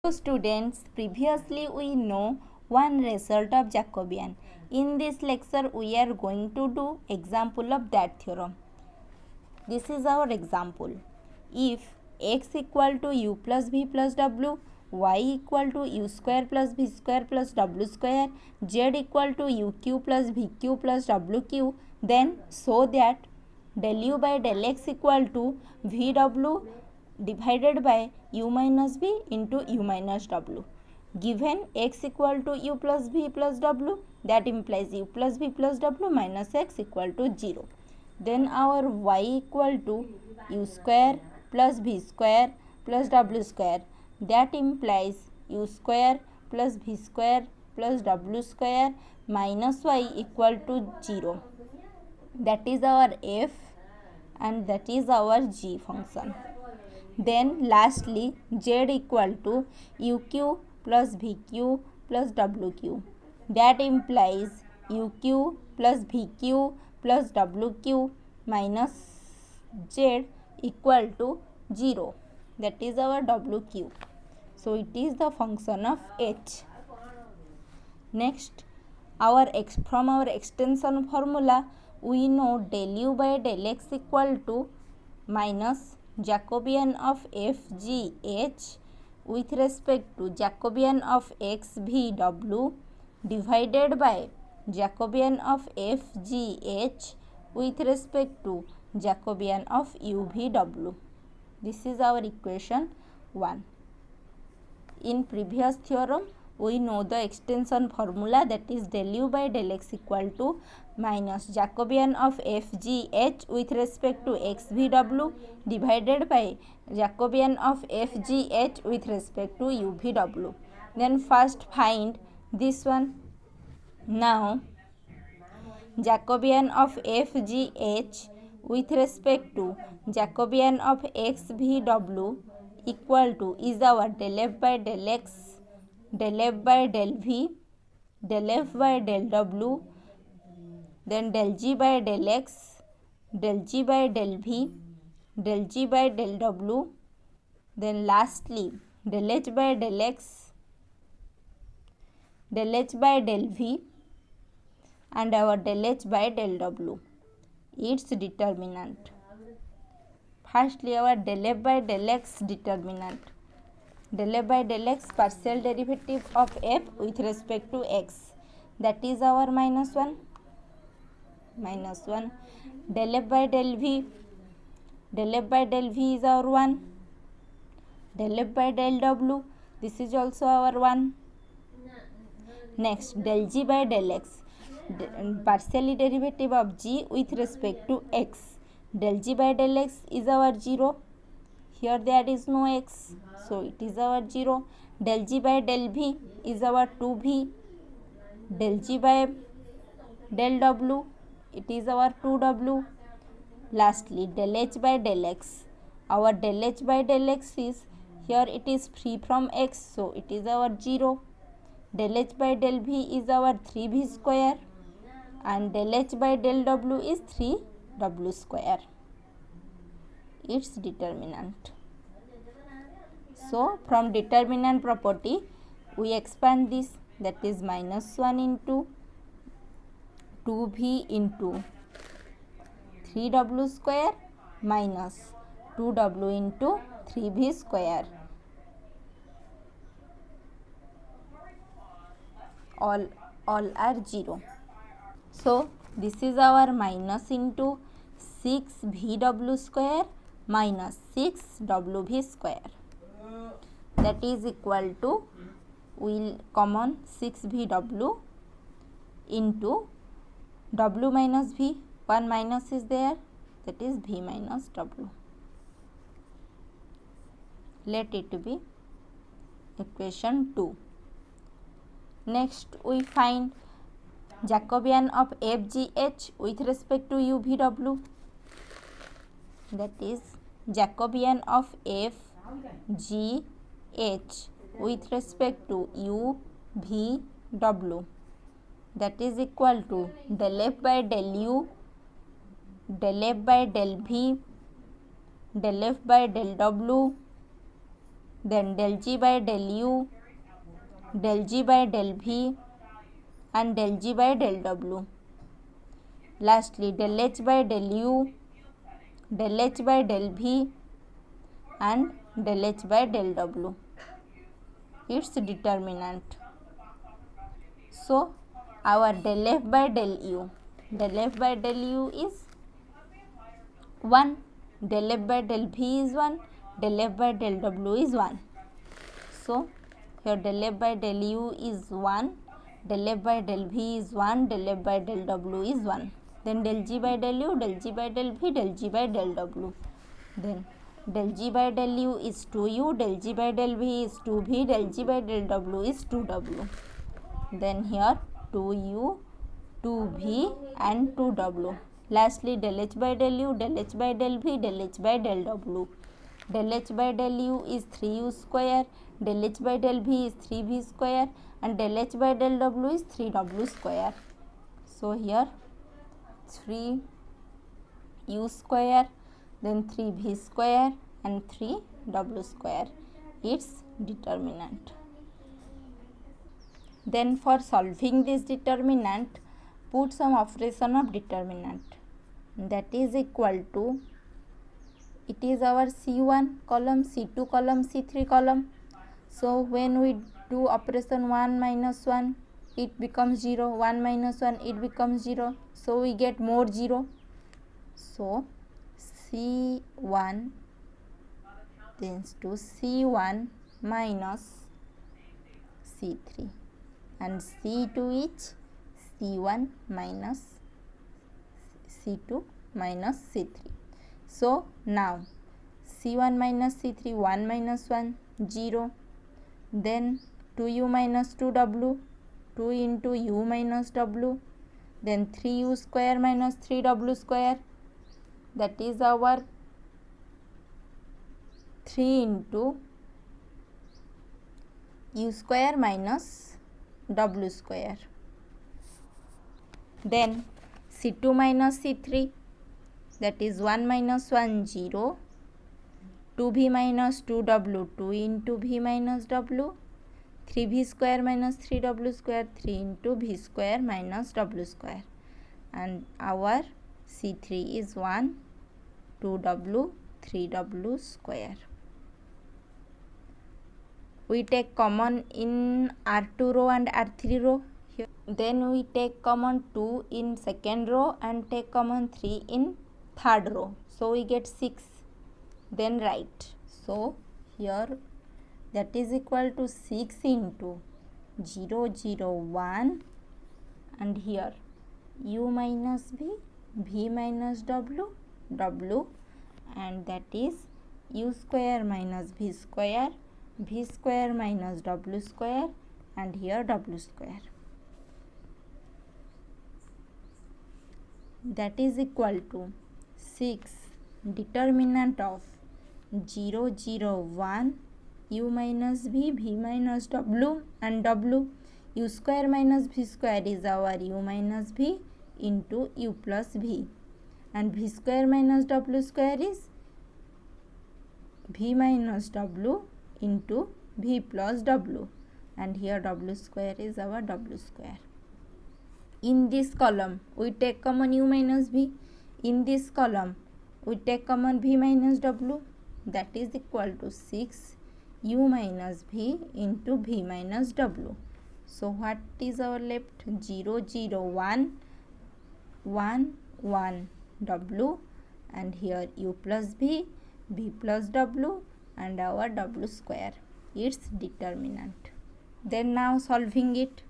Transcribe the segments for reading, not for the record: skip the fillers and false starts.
So students, previously we know one result of Jacobian. In this lecture we are going to do example of that theorem. This is our example. If x equal to u plus v plus w, y equal to u square plus v square plus w square, z equal to uq plus vq plus wq, then show that del u by del x equal to vw divided by u minus v into u minus w. Given x equal to u plus v plus w, that implies u plus v plus w minus x equal to 0. Then our y equal to u square plus v square plus w square, that implies u square plus v square plus w square minus y equal to 0. That is our f and that is our g function. Then lastly z equal to uq plus vq plus wq, that implies uq plus vq plus wq minus z equal to 0, that is our wq. So it is the function of h. Next, from our extension formula we know del u by del x equal to minus Jacobian of f g h with respect to Jacobian of x v w divided by Jacobian of f g h with respect to Jacobian of u v w. This is our equation 1. In previous theorem we know the extension formula, that is del u by del x equal to minus Jacobian of f g h with respect to x v w divided by Jacobian of f g h with respect to u v w. Then first find this one. Now Jacobian of f g h with respect to Jacobian of x v w equal to is our del f by del x, del f by del v, del f by del w, then del g by del x, del g by del v, del g by del w, then lastly del h by del x, del h by del v and our del h by del w. Its determinant. Firstly our del f by del x determinant. Del f by del x partial derivative of f with respect to x, that is our minus 1. Del f by del v, del f by del v is our 1. Del f by del w, this is also our 1. Next del g by del x, partially derivative of g with respect to x, del g by del x is our 0. Here there is no x, so it is our 0. Del g by del v is our 2v. Del g by del w, it is our 2w. Lastly del h by del x, our del h by del x is, here it is free from x, so it is our 0. Del h by del v is our 3v square and del h by del w is 3w square. Its determinant. So from determinant property we expand this, that is minus 1 into 2v into 3w square minus 2w into 3v square. All are 0. So this is our minus into 6vw square minus 6wv square, that is equal to, we'll common 6vw into w minus v, one minus is there, that is v minus w. Let it be equation 2. Next we find Jacobian of f g h with respect to u v w, that is Jacobian of f g h with respect to u v w, that is equal to del f by del u, del f by del v, del f by del w, then del G by del U, del G by del V, and del G by del W. Lastly, del H by del U, del H by del V, and del H by del W. Its determinant. So, our del F by del U is 1, del F by del V is 1, del F by del W is 1. So, here del F by del U is 1, del F by del V is 1, del F by del W is 1. Then del G by del U, del G by del V, del G by del W. Then del G by del U is 2U, del G by del V is 2V, del G by del W is 2W. Then here 2U, 2V and 2W. Lastly, del H by del U, del H by del V, del H by del W. Del H by del U is 3U square, del H by del V is 3V square, and del H by del W is 3W square. So here 3U square, then 3V square and 3W square. Its determinant. Then for solving this determinant, put some operation of determinant. That is equal to, it is our C1 column, C2 column, C3 column. So when we do operation 1 minus 1, it becomes 0, 1 minus 1, it becomes 0. So we get more 0. So C1 tends to C1 minus C3, and C2 is C1 minus C2 minus C3. So now C1 minus C3, 1 minus 1, 0. Then 2U minus 2W, 2 into U minus W. Then 3U square minus 3W square. That is our 3 into U square minus W square. Then C2 minus C3, that is 1 minus 1, 0. 2V minus 2W, 2 into V minus W. 3V square minus 3W square, 3 into V square minus W square. And our C3 is 1, 2W, 3W square. We take common in R2 row and R3 row. Here. Then we take common 2 in second row and take common 3 in third row. So we get 6. Then write. So here that is equal to 6 into 0, 0, 1, and here U minus V, V minus W, W, and that is U square minus V square, V square minus W square, and here W square. That is equal to 6 determinant of 0, 0, 1, U minus V, V minus W, and W. U square minus V square is our U minus V into U plus V, and V square minus W square is V minus W into V plus W, and here W square is our W square. In this column we take common U minus V, in this column we take common V minus W, that is equal to 6 U minus V into V minus W. So what is our left? 0, 0, 1, 1, 1 W, and here U plus V, V plus W, and our W square, its determinant. Then now solving it,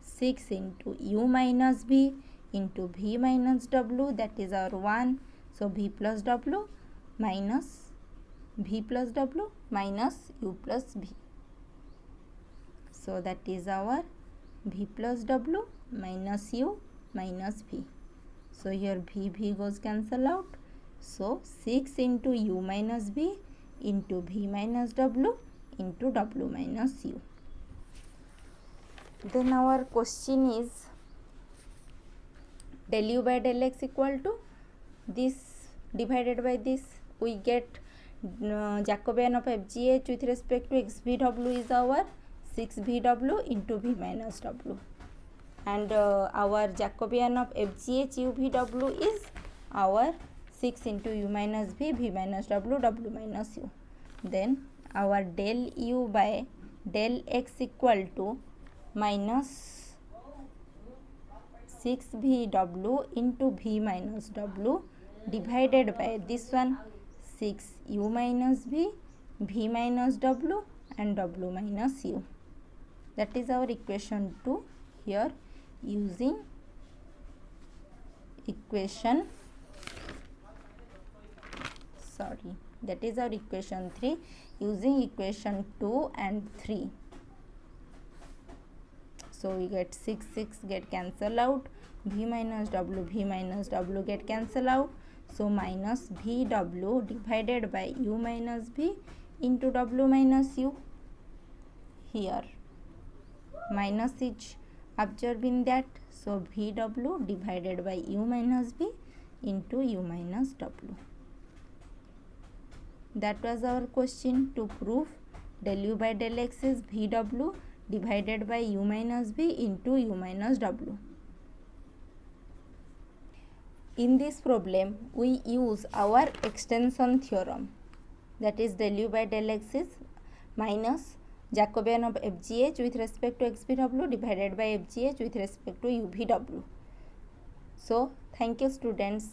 6 into U minus V into V minus W, that is our 1. So V plus W minus V plus W minus U plus V. So that is our V plus W minus U minus V. So here V goes cancel out. So 6 into U minus V into V minus W into W minus U. Then our question is del U by del X equal to this divided by this. We get Jacobian of FGH with respect to XVW is our 6VW into V minus W, and our Jacobian of FGH UVW is our 6 into U minus V, V minus W, W minus U. Then our del U by del X equal to minus 6VW into V minus W divided by this one 6U minus V, V minus W and W minus U. That is our equation 2 here, using equation, that is our equation 3 using equation 2 and 3. So we get 6 get cancel out, V minus W get cancel out, so minus VW divided by U minus V into W minus U. Here minus is observed in that, so VW divided by U minus V into U minus W. That was our question to prove del U by del X is VW divided by U minus V into U minus W. In this problem, we use our extension theorem, that is del U by del X is minus Jacobian of FGH with respect to XVW divided by FGH with respect to UVW. So, thank you students.